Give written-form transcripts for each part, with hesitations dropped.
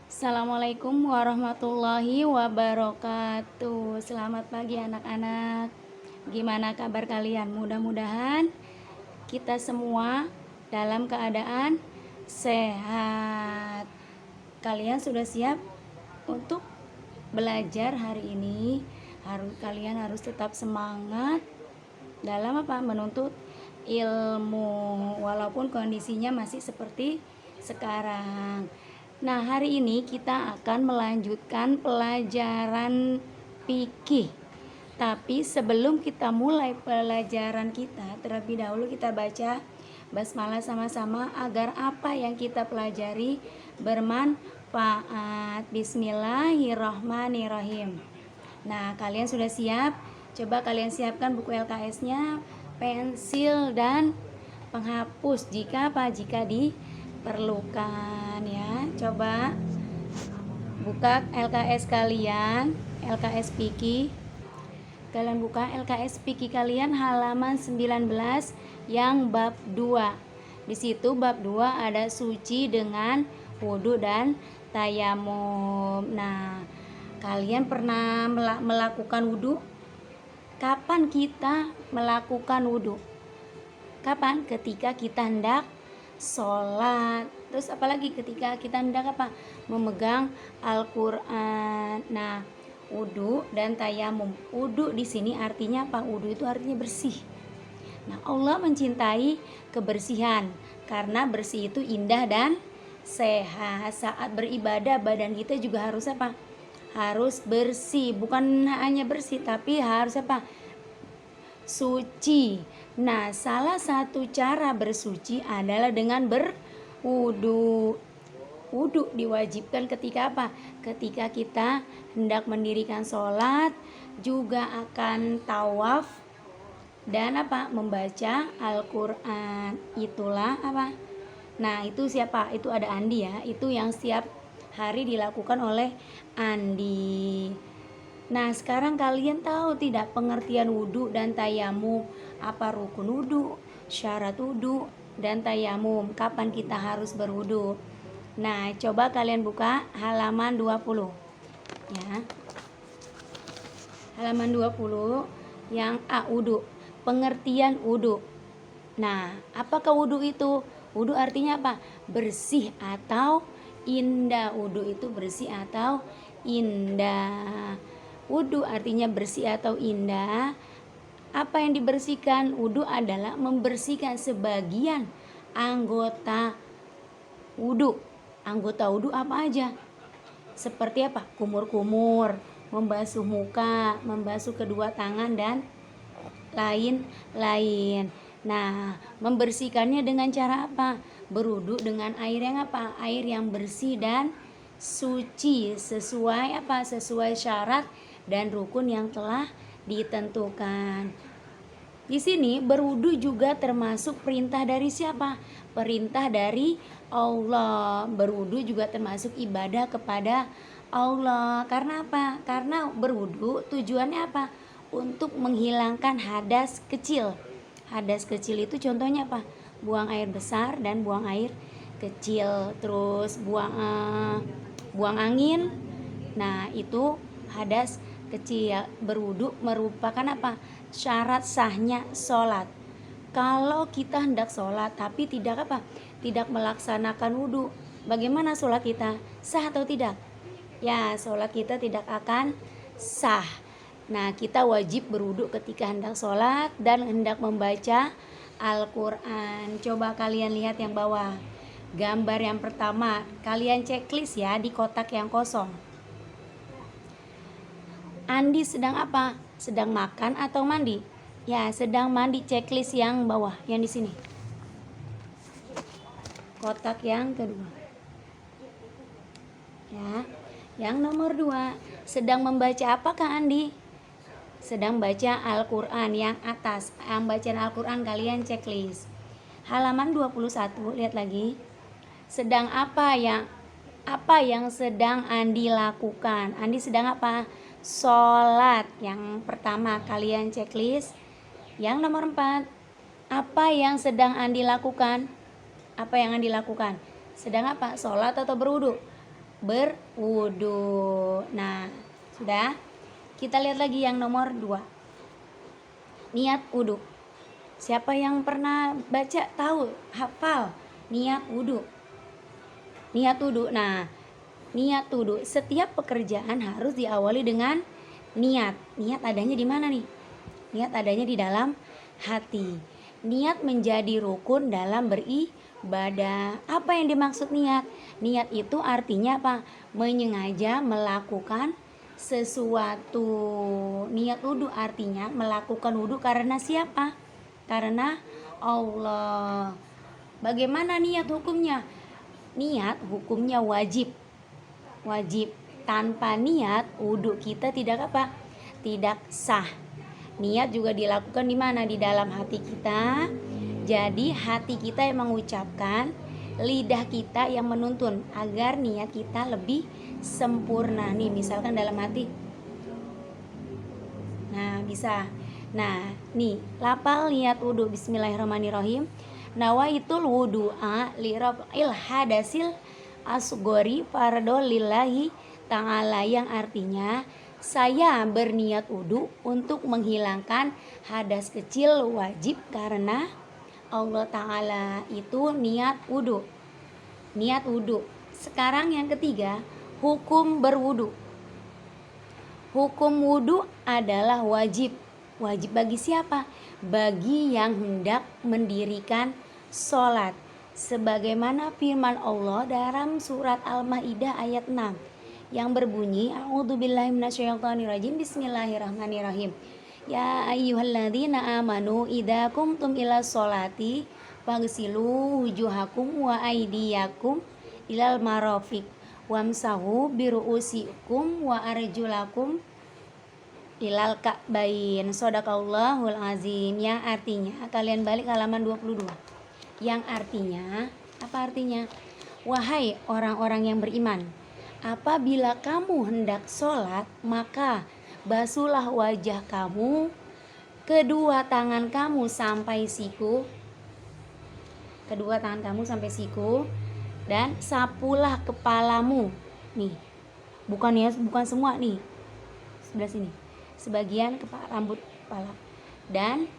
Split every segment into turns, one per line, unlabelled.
Assalamualaikum warahmatullahi wabarakatuh. Selamat pagi anak-anak. Gimana kabar kalian? Mudah-mudahan kita semua dalam keadaan sehat. Kalian sudah siap untuk belajar hari ini? Kalian harus tetap semangat dalam menuntut ilmu walaupun kondisinya masih seperti sekarang. Nah, hari ini kita akan melanjutkan pelajaran fikih. Tapi sebelum kita mulai pelajaran kita, terlebih dahulu kita baca basmalah sama-sama agar apa yang kita pelajari bermanfaat. Bismillahirrahmanirrahim. Nah, kalian sudah siap? Coba kalian siapkan buku LKS-nya, pensil dan penghapus jika diperlukan ya. Coba buka LKS kalian, LKS Fikih. Kalian buka LKS Fikih kalian halaman 19 yang bab 2. Di situ bab 2 ada suci dengan wudu dan tayamum. Nah, kalian pernah melakukan wudu? Kapan kita melakukan wudu? Kapan? Ketika kita hendak sholat. Terus apalagi ketika kita hendak memegang Al-Quran. Nah, wudu dan tayamum. Wudu di sini artinya apa? Wudu itu artinya bersih. Nah, Allah mencintai kebersihan karena bersih itu indah dan sehat. Saat beribadah badan kita juga harus harus bersih, bukan hanya bersih tapi harus suci. Nah, salah satu cara bersuci adalah dengan berwudu. Wudu diwajibkan ketika ketika kita hendak mendirikan sholat, juga akan tawaf dan membaca Al-Quran. Itulah Nah, itu siapa? Itu ada Andi ya. Itu yang setiap hari dilakukan oleh Andi. Nah, sekarang kalian tahu tidak pengertian wudu dan tayamum? Apa rukun wudu, syarat wudu, dan tayamum? Kapan kita harus berwudu? Nah, coba kalian buka halaman 20 ya. Halaman 20 yang A, wudu. Pengertian wudu. Nah, apakah wudu itu? Wudu artinya bersih atau indah. Wudu itu bersih atau indah. Wudu artinya bersih atau indah. Apa yang dibersihkan? Wudu adalah membersihkan sebagian anggota wudu. Anggota wudu apa aja? Seperti kumur-kumur, membasuh muka, membasuh kedua tangan dan lain-lain. Nah, membersihkannya dengan cara berwudu dengan air yang air yang bersih dan suci sesuai sesuai syarat dan rukun yang telah ditentukan. Di sini berwudu juga termasuk perintah dari siapa? Perintah dari Allah. Berwudu juga termasuk ibadah kepada Allah. Karena Karena berwudu tujuannya untuk menghilangkan hadas kecil. Hadas kecil itu contohnya buang air besar dan buang air kecil. Terus buang angin. Nah, itu hadas kecil. Berwudu merupakan syarat sahnya sholat. Kalau kita hendak sholat tapi tidak melaksanakan wudu, bagaimana sholat kita? Sah atau tidak? Ya, sholat kita tidak akan sah. Nah, kita wajib berwudu ketika hendak sholat dan hendak membaca Al-Quran. Coba kalian lihat yang bawah. Gambar yang pertama, kalian checklist ya di kotak yang kosong. Andi sedang Sedang makan atau mandi? Ya, sedang mandi. Checklist yang bawah, yang di sini. Kotak yang kedua. Ya, yang nomor 2, sedang membaca apakah Andi? Sedang baca Al-Quran yang atas. Yang bacaan Al-Quran kalian checklist. Halaman 21, lihat lagi. Sedang apa yang sedang Andi lakukan? Andi sedang sholat. Yang pertama kalian checklist. Yang nomor 4, apa yang sedang Andi lakukan? Apa yang Andi lakukan? Sedang sholat atau berwudu? berwudu. Nah, sudah. Kita lihat lagi yang nomor 2. Niat wudu. Siapa yang pernah baca, tahu, hafal niat wudu? Niat wudu. Nah, niat wudu, setiap pekerjaan harus diawali dengan niat. Niat adanya di mana nih? Niat adanya di dalam hati. Niat menjadi rukun dalam beribadah. Apa yang dimaksud niat? Niat itu artinya apa? Menyengaja melakukan sesuatu. Niat wudu artinya melakukan wudu karena siapa? Karena Allah. Bagaimana niat hukumnya? Niat hukumnya wajib. Wajib. Tanpa niat wudu kita tidak apa? Tidak sah. Niat juga dilakukan di mana? Di dalam hati kita. Jadi hati kita yang mengucapkan, lidah kita yang menuntun agar niat kita lebih sempurna. Nih misalkan dalam hati. Nah bisa. Nah nih lapal niat wudu. Bismillahirrahmanirrahim. Nawaitul wudu'a li raf'il hadasil asgori fardo lillahi ta'ala, yang artinya saya berniat wudu untuk menghilangkan hadas kecil wajib karena Allah Ta'ala. Itu niat wudu. Niat wudu. Sekarang yang ketiga, hukum berwudu. Hukum wudu adalah wajib. Wajib bagi siapa? Bagi yang hendak mendirikan sholat. Sebagaimana firman Allah dalam surat Al-Maidah ayat 6 yang berbunyi, A'udzubillahi minasyaitonirrajim, Bismillahirrahmanirrahim. Ya ayyuhalladzina amanu idza qumtum ila sholati faghsilu wujuhakum wa aydiyakum ilal marafiq wamsahu biru'usikum wa arjulakum ilal ka'bain. Shadaqallahul azim. Yang artinya, kalian balik halaman 22. Yang artinya, apa artinya? Wahai orang-orang yang beriman, apabila kamu hendak sholat, maka basuhlah wajah kamu, kedua tangan kamu sampai siku, dan sapulah kepalamu. Nih, bukan semua nih, sebelah sini, sebagian rambut kepala, dan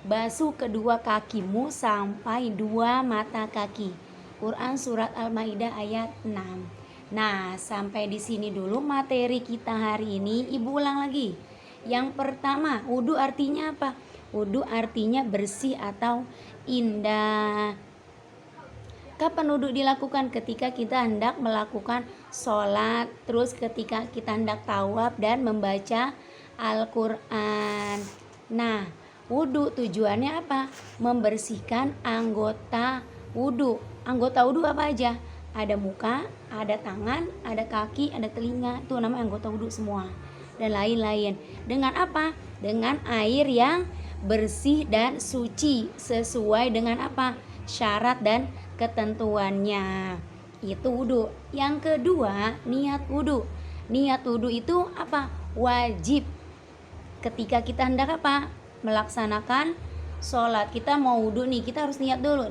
basuh kedua kakimu sampai dua mata kaki. Quran surat Al-Maidah ayat 6. Nah, sampai di sini dulu materi kita hari ini. Ibu ulang lagi. Yang pertama, wudu artinya apa? Wudu artinya bersih atau indah. Kapan wudu dilakukan? Ketika kita hendak melakukan sholat, terus ketika kita hendak tawaf dan membaca Al-Quran. Nah, wudu tujuannya apa? Membersihkan anggota wudu. Anggota wudu apa aja? Ada muka, ada tangan, ada kaki, ada telinga. Itu namanya anggota wudu semua. Dan lain-lain. Dengan apa? Dengan air yang bersih dan suci sesuai dengan apa? Syarat dan ketentuannya. Itu wudu. Yang kedua, niat wudu. Niat wudu itu apa? Wajib. Ketika kita hendak apa? Melaksanakan sholat. Kita mau wudu nih, kita harus niat dulu.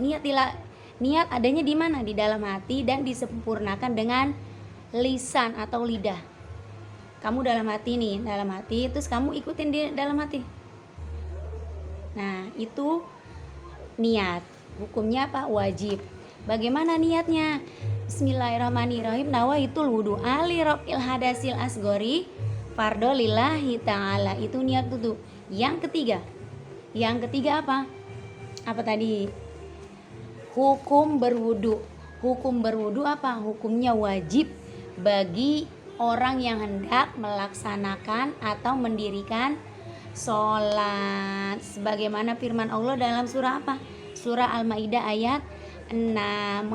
Niat adanya di mana? Di dalam hati dan disempurnakan dengan lisan atau lidah. Kamu dalam hati nih, terus kamu ikutin di dalam hati. Nah, itu niat. Hukumnya apa? Wajib. Bagaimana niatnya? Bismillahirrahmanirrahim. Nawaitul wudu ali raf'il hadasil asgori fardo lillahi ta'ala. Itu niat wudu. Yang ketiga apa? Apa tadi? Hukum berwudu. Hukum berwudu apa? Hukumnya wajib bagi orang yang hendak melaksanakan atau mendirikan sholat. Sebagaimana firman Allah dalam surah apa? Surah Al-Maidah ayat 6.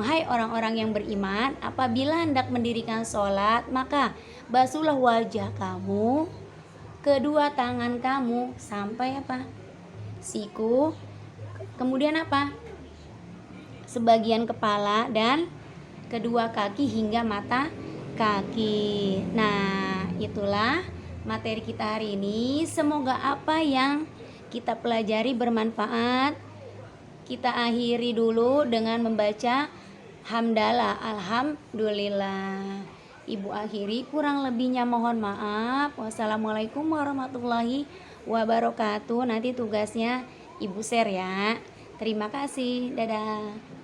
Hai orang-orang yang beriman, apabila hendak mendirikan sholat, maka basuhlah wajah kamu, kedua tangan kamu sampai apa? Siku. Kemudian apa? Sebagian kepala dan kedua kaki hingga mata kaki. Nah, itulah materi kita hari ini. Semoga apa yang kita pelajari bermanfaat. Kita akhiri dulu dengan membaca hamdalah, alhamdulillah. Ibu akhiri, kurang lebihnya mohon maaf. Wassalamualaikum warahmatullahi wabarakatuh. Nanti tugasnya Ibu share ya. Terima kasih. Dadah.